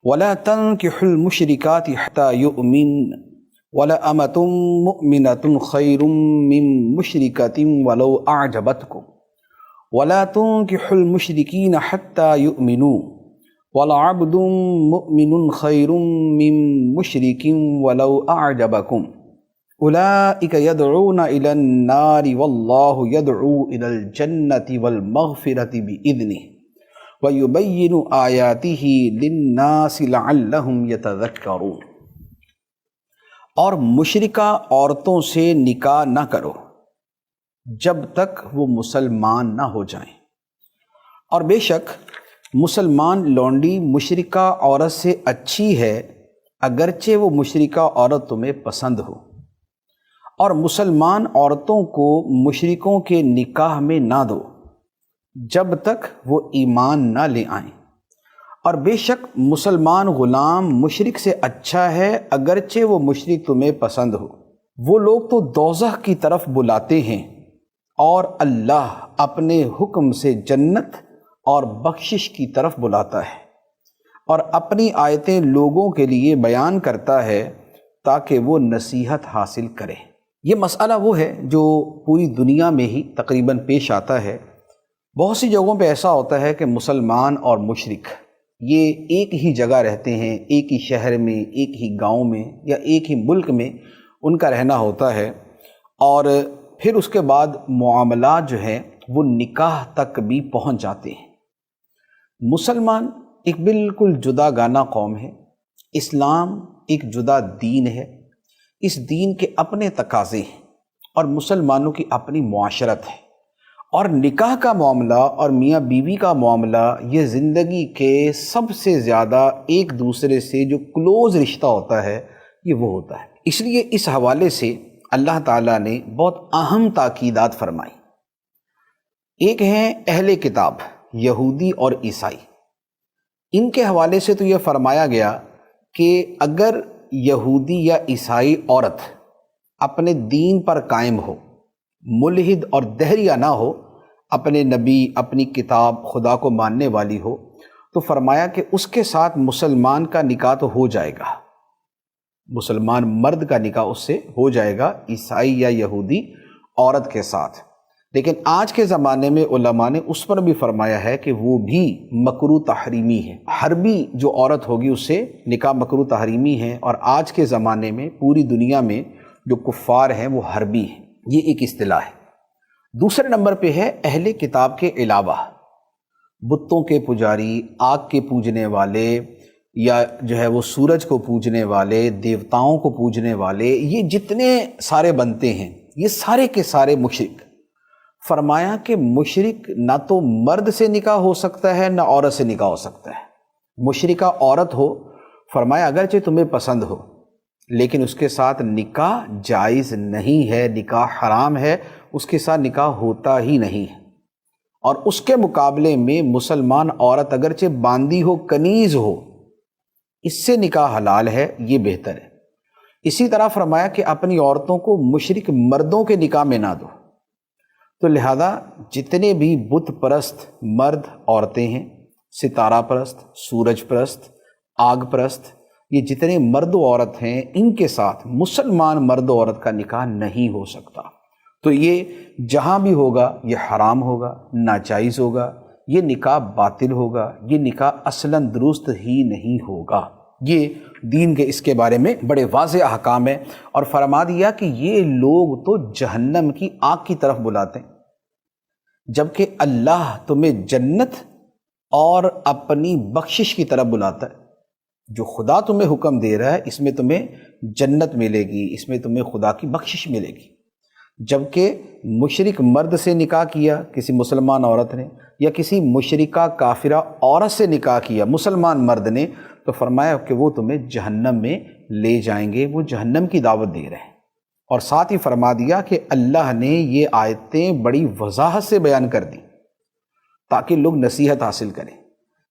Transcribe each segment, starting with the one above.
ولا تنكحوا المشركات حتى يؤمن ولأمة مؤمنة خير من مشركة ولو أعجبتكم ولا تنكحوا المشركين حتى يؤمنوا ولعبد مؤمن خير من مشرك ولو أعجبكم أولئك يدعون إلى النار والله يدعو إلى الجنة والمغفرة بإذنه وَيُبَيِّنُ آيَاتِهِ لِلنَّاسِ لَعَلَّهُمْ يَتَذَكَّرُونَ۔ اور مشرکہ عورتوں سے نکاح نہ کرو جب تک وہ مسلمان نہ ہو جائیں، اور بے شک مسلمان لونڈی مشرکہ عورت سے اچھی ہے اگرچہ وہ مشرکہ عورت تمہیں پسند ہو، اور مسلمان عورتوں کو مشرکوں کے نکاح میں نہ دو جب تک وہ ایمان نہ لے آئیں، اور بے شک مسلمان غلام مشرک سے اچھا ہے اگرچہ وہ مشرک تمہیں پسند ہو۔ وہ لوگ تو دوزخ کی طرف بلاتے ہیں، اور اللہ اپنے حکم سے جنت اور بخشش کی طرف بلاتا ہے، اور اپنی آیتیں لوگوں کے لیے بیان کرتا ہے تاکہ وہ نصیحت حاصل کرے۔ یہ مسئلہ وہ ہے جو پوری دنیا میں ہی تقریباً پیش آتا ہے۔ بہت سی جگہوں پہ ایسا ہوتا ہے کہ مسلمان اور مشرک یہ ایک ہی جگہ رہتے ہیں، ایک ہی شہر میں، ایک ہی گاؤں میں یا ایک ہی ملک میں ان کا رہنا ہوتا ہے، اور پھر اس کے بعد معاملات جو ہیں وہ نکاح تک بھی پہنچ جاتے ہیں۔ مسلمان ایک بالکل جدا گانا قوم ہے، اسلام ایک جدا دین ہے، اس دین کے اپنے تقاضے ہیں اور مسلمانوں کی اپنی معاشرت ہے، اور نکاح کا معاملہ اور میاں بیوی کا معاملہ یہ زندگی کے سب سے زیادہ ایک دوسرے سے جو کلوز رشتہ ہوتا ہے یہ وہ ہوتا ہے۔ اس لیے اس حوالے سے اللہ تعالیٰ نے بہت اہم تاکیدات فرمائی۔ ایک ہیں اہل کتاب یہودی اور عیسائی، ان کے حوالے سے تو یہ فرمایا گیا کہ اگر یہودی یا عیسائی عورت اپنے دین پر قائم ہو، ملحد اور دہریہ نہ ہو، اپنے نبی اپنی کتاب خدا کو ماننے والی ہو، تو فرمایا کہ اس کے ساتھ مسلمان کا نکاح تو ہو جائے گا، مسلمان مرد کا نکاح اس سے ہو جائے گا عیسائی یا یہودی عورت کے ساتھ۔ لیکن آج کے زمانے میں علماء نے اس پر بھی فرمایا ہے کہ وہ بھی مکروہ تحریمی ہے، حربی جو عورت ہوگی اس سے نکاح مکروہ تحریمی ہے، اور آج کے زمانے میں پوری دنیا میں جو کفار ہیں وہ حربی ہیں، یہ ایک اصطلاح ہے۔ دوسرے نمبر پہ ہے اہل کتاب کے علاوہ بتوں کے پجاری، آگ کے پوجنے والے، یا جو ہے وہ سورج کو پوجنے والے، دیوتاؤں کو پوجنے والے، یہ جتنے سارے بنتے ہیں یہ سارے کے سارے مشرک۔ فرمایا کہ مشرک نہ تو مرد سے نکاح ہو سکتا ہے نہ عورت سے نکاح ہو سکتا ہے۔ مشرکہ عورت ہو، فرمایا اگرچہ تمہیں پسند ہو لیکن اس کے ساتھ نکاح جائز نہیں ہے، نکاح حرام ہے، اس کے ساتھ نکاح ہوتا ہی نہیں ہے۔ اور اس کے مقابلے میں مسلمان عورت اگرچہ باندی ہو، کنیز ہو، اس سے نکاح حلال ہے، یہ بہتر ہے۔ اسی طرح فرمایا کہ اپنی عورتوں کو مشرک مردوں کے نکاح میں نہ دو۔ تو لہذا جتنے بھی بت پرست مرد عورتیں ہیں، ستارہ پرست، سورج پرست، آگ پرست، یہ جتنے مرد و عورت ہیں ان کے ساتھ مسلمان مرد و عورت کا نکاح نہیں ہو سکتا۔ تو یہ جہاں بھی ہوگا یہ حرام ہوگا، ناجائز ہوگا، یہ نکاح باطل ہوگا، یہ نکاح اصلاً درست ہی نہیں ہوگا۔ یہ دین کے اس کے بارے میں بڑے واضح احکام ہیں، اور فرما دیا کہ یہ لوگ تو جہنم کی آگ کی طرف بلاتے ہیں، جبکہ اللہ تمہیں جنت اور اپنی بخشش کی طرف بلاتا ہے۔ جو خدا تمہیں حکم دے رہا ہے اس میں تمہیں جنت ملے گی، اس میں تمہیں خدا کی بخشش ملے گی۔ جبکہ مشرک مرد سے نکاح کیا کسی مسلمان عورت نے، یا کسی مشرکہ کافرہ عورت سے نکاح کیا مسلمان مرد نے، تو فرمایا کہ وہ تمہیں جہنم میں لے جائیں گے، وہ جہنم کی دعوت دے رہے ہیں۔ اور ساتھ ہی فرما دیا کہ اللہ نے یہ آیتیں بڑی وضاحت سے بیان کر دی تاکہ لوگ نصیحت حاصل کریں۔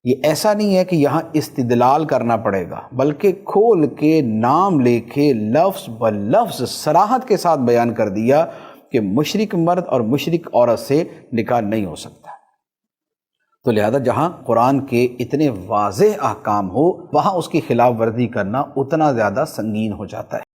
یہ ایسا نہیں ہے کہ یہاں استدلال کرنا پڑے گا، بلکہ کھول کے نام لے کے لفظ بلفظ صراحت کے ساتھ بیان کر دیا کہ مشرک مرد اور مشرک عورت سے نکاح نہیں ہو سکتا۔ تو لہذا جہاں قرآن کے اتنے واضح احکام ہو وہاں اس کی خلاف ورزی کرنا اتنا زیادہ سنگین ہو جاتا ہے۔